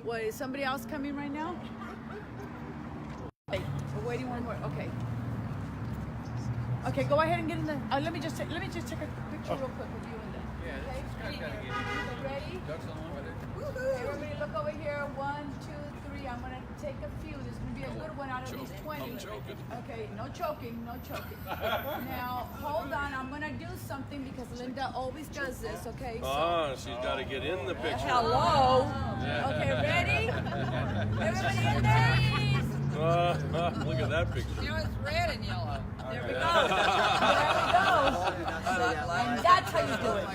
Wait, is somebody else coming right now? Wait, we're waiting one more. Okay. Okay, go ahead and get in the. Let me just take a picture real quick with you and then. Yeah, Okay. this guy's gotta get You ready? ducks along with it. Everybody, look over here. 1, 2, 3. I'm gonna take a few. This is gonna be a good one out of these 20. I'm joking. Okay, no choking, no choking. Now, hold on. I'm gonna do something because Linda always does this. Okay. So, She's got to get in the picture. hello. Okay, ready? Everybody in there? Look at that picture. You know, it's red and yellow. There we go. There we go. And that's how you do it.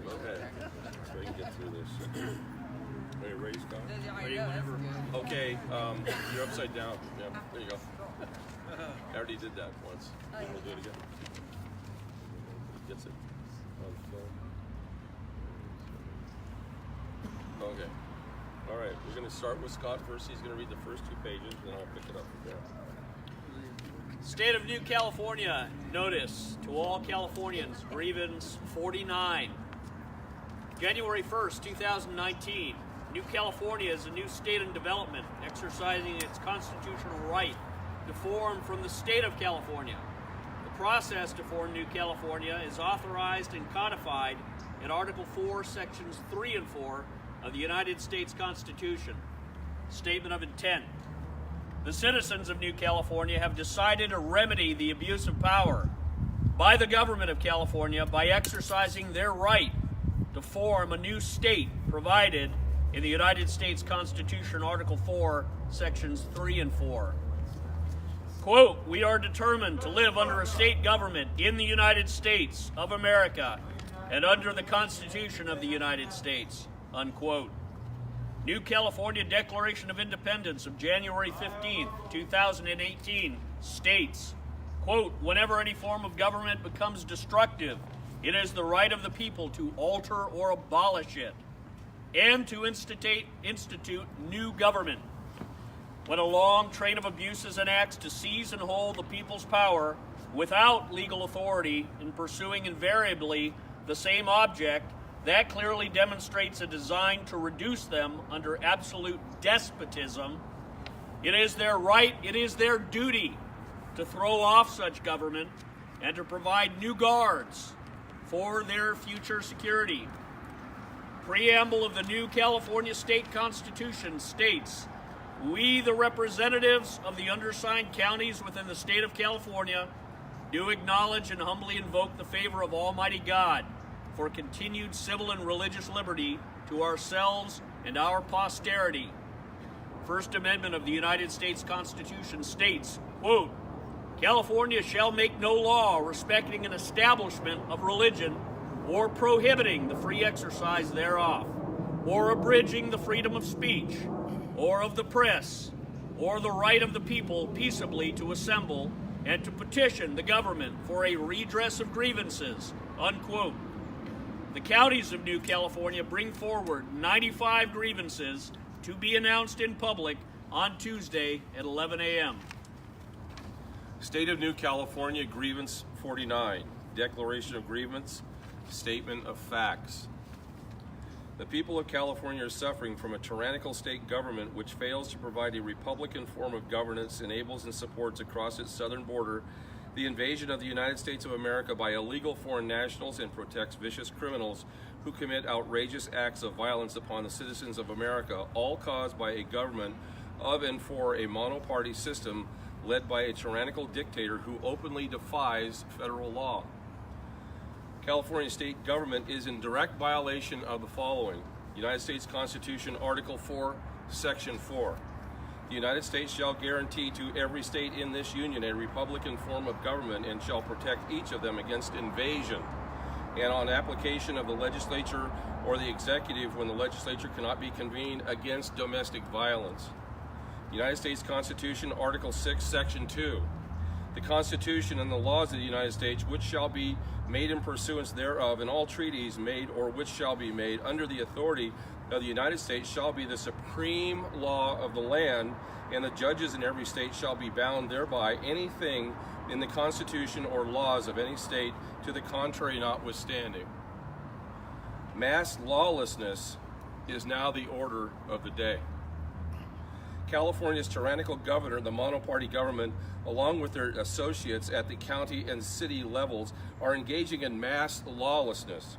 Okay, so we can get through this. Are you ready, Scott? Ready whenever. Okay, you're upside down. Yeah, there you go. I already did that once. We'll do it again. Gets it on film. Okay. All right, we're going to start with Scott first. He's going to read the first 2 pages, then I'll pick it up from there. State of New California, notice to all Californians, Grievance 49. January 1st, 2019, New California is a new state in development, exercising its constitutional right to form from the state of California. The process to form New California is authorized and codified in Article 4, Sections 3 and 4 of the United States Constitution. Statement of intent. The citizens of New California have decided to remedy the abuse of power by the government of California by exercising their right to form a new state provided in the United States Constitution, Article 4, Sections 3 and 4. Quote, we are determined to live under a state government in the United States of America and under the Constitution of the United States, unquote. New California Declaration of Independence of January 15, 2018 states, quote, whenever any form of government becomes destructive, it is the right of the people to alter or abolish it and to institute new government. When a long train of abuses enacts to seize and hold the people's power without legal authority in pursuing invariably the same object, that clearly demonstrates a design to reduce them under absolute despotism. It is their right, it is their duty to throw off such government and to provide new guards for their future security. Preamble of the new California State Constitution states, we, the representatives of the undersigned counties within the state of California, do acknowledge and humbly invoke the favor of Almighty God for continued civil and religious liberty to ourselves and our posterity. First Amendment of the United States Constitution states, quote, California shall make no law respecting an establishment of religion or prohibiting the free exercise thereof, or abridging the freedom of speech, or of the press, or the right of the people peaceably to assemble and to petition the government for a redress of grievances, unquote. The counties of New California bring forward 95 grievances to be announced in public on Tuesday at 11 a.m. State of New California, Grievance 49. Declaration of Grievance, Statement of Facts. The people of California are suffering from a tyrannical state government which fails to provide a Republican form of governance, enables and supports across its southern border the invasion of the United States of America by illegal foreign nationals, and protects vicious criminals who commit outrageous acts of violence upon the citizens of America, all caused by a government of and for a monoparty system led by a tyrannical dictator who openly defies federal law. California state government is in direct violation of the following. United States Constitution, Article 4, Section 4. The United States shall guarantee to every state in this union a Republican form of government and shall protect each of them against invasion and on application of the legislature or the executive when the legislature cannot be convened against domestic violence. United States Constitution, Article 6, Section 2. The Constitution and the laws of the United States, which shall be made in pursuance thereof, and all treaties made or which shall be made under the authority of the United States shall be the supreme law of the land, and the judges in every state shall be bound thereby, anything in the Constitution or laws of any state to the contrary notwithstanding. Mass lawlessness is now the order of the day. California's tyrannical governor, the monoparty government, along with their associates at the county and city levels, are engaging in mass lawlessness.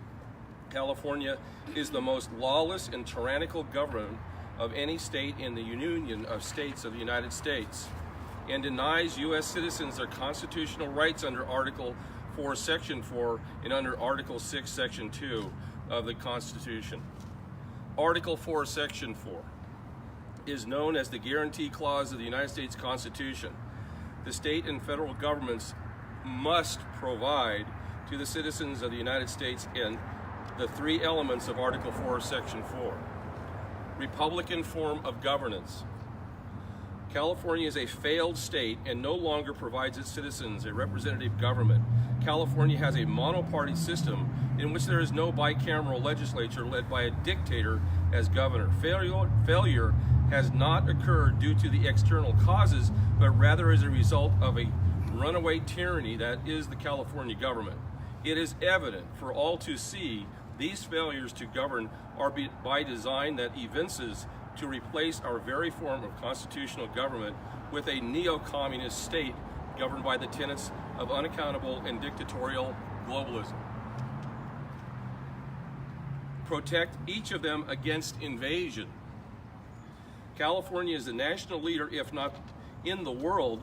California is the most lawless and tyrannical government of any state in the Union of States of the United States, and denies U.S. citizens their constitutional rights under Article 4, Section 4, and under Article 6, Section 2 of the Constitution. Article 4, Section 4 is known as the Guarantee Clause of the United States Constitution. The state and federal governments must provide to the citizens of the United States in the three elements of Article 4, Section 4. Republican form of governance. California is a failed state and no longer provides its citizens a representative government. California has a monoparty system in which there is no bicameral legislature led by a dictator as governor. Failure has not occurred due to the external causes, but rather as a result of a runaway tyranny that is the California government. It is evident for all to see these failures to govern are by design that evinces to replace our very form of constitutional government with a neo-communist state governed by the tenets of unaccountable and dictatorial globalism. Protect each of them against invasion. California is the national leader, if not in the world,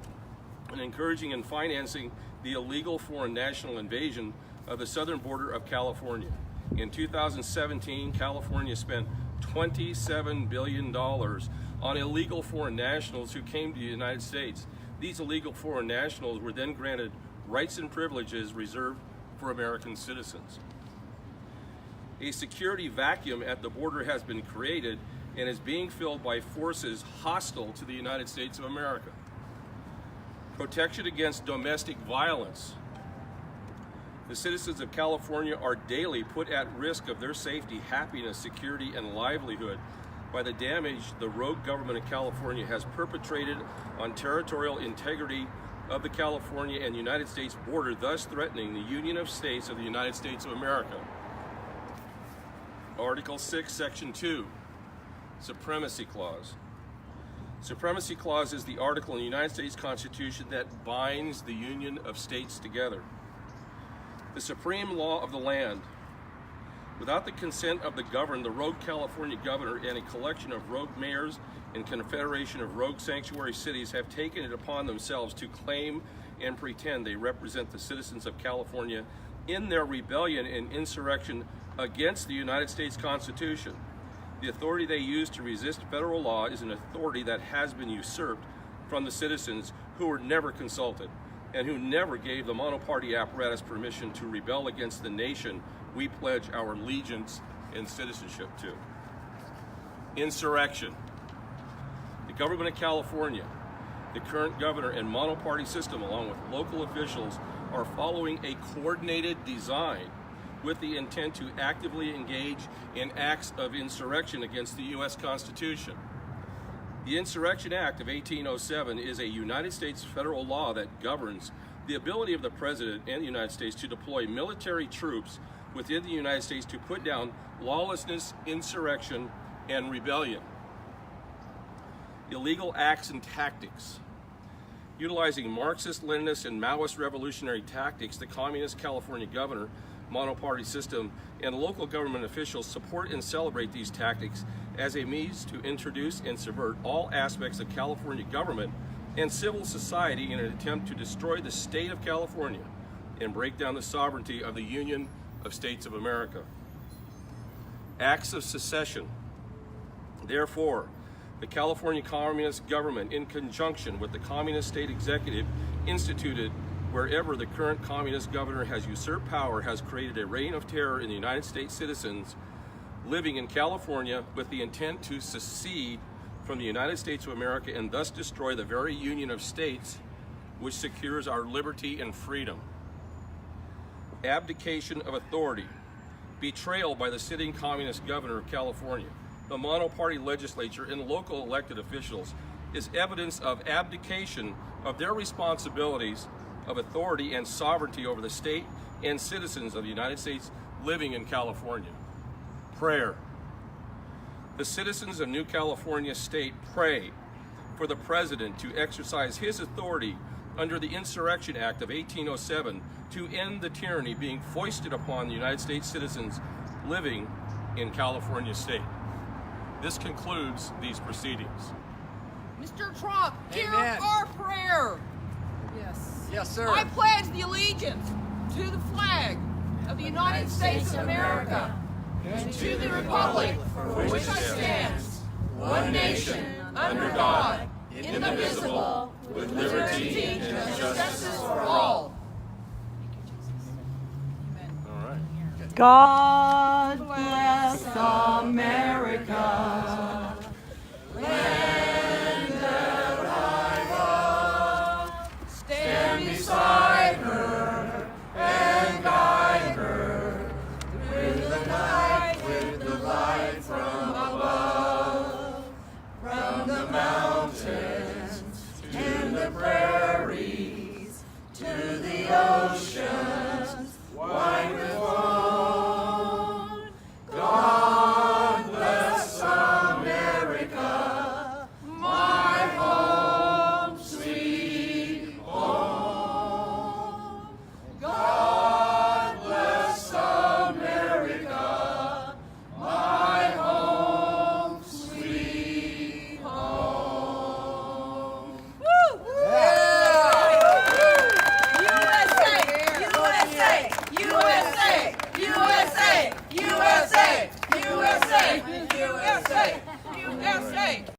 in encouraging and financing the illegal foreign national invasion of the southern border of California. In 2017, California spent $27 billion on illegal foreign nationals who came to the United States. These illegal foreign nationals were then granted rights and privileges reserved for American citizens. A security vacuum at the border has been created and is being filled by forces hostile to the United States of America. Protection against domestic violence. The citizens of California are daily put at risk of their safety, happiness, security, and livelihood by the damage the rogue government of California has perpetrated on territorial integrity of the California and United States border, thus threatening the Union of States of the United States of America. Article 6, Section 2, Supremacy Clause. Supremacy Clause is the article in the United States Constitution that binds the Union of States together. The supreme law of the land. Without the consent of the governed, the rogue California governor and a collection of rogue mayors and confederation of rogue sanctuary cities have taken it upon themselves to claim and pretend they represent the citizens of California in their rebellion and insurrection against the United States Constitution. The authority they use to resist federal law is an authority that has been usurped from the citizens who were never consulted and who never gave the monoparty apparatus permission to rebel against the nation we pledge our allegiance and citizenship to. Insurrection. The government of California, the current governor and monoparty system, along with local officials, are following a coordinated design with the intent to actively engage in acts of insurrection against the U.S. Constitution. The Insurrection Act of 1807 is a United States federal law that governs the ability of the President and the United States to deploy military troops within the United States to put down lawlessness, insurrection, and rebellion. Illegal acts and tactics. Utilizing Marxist, Leninist, and Maoist revolutionary tactics, the Communist California governor, monoparty system, and local government officials support and celebrate these tactics as a means to introduce and subvert all aspects of California government and civil society in an attempt to destroy the state of California and break down the sovereignty of the Union of States of America. Acts of secession. Therefore, the California Communist government, in conjunction with the Communist State Executive, instituted wherever the current communist governor has usurped power, has created a reign of terror in the United States citizens living in California with the intent to secede from the United States of America and thus destroy the very Union of States which secures our liberty and freedom. Abdication of authority. Betrayal by the sitting communist governor of California. the monoparty legislature, and local elected officials is evidence of abdication of their responsibilities of authority and sovereignty over the state and citizens of the United States living in California. Prayer. The citizens of New California State pray for the President to exercise his authority under the Insurrection Act of 1807 to end the tyranny being foisted upon the United States citizens living in California State. This concludes these proceedings. Mr. Trump, hear Amen. our prayer. Yes. Yes, sir. I pledge the allegiance to the flag of the United States of America and to the republic for which it stands, one nation, under God, indivisible, with liberty and justice for all. All right. God bless America.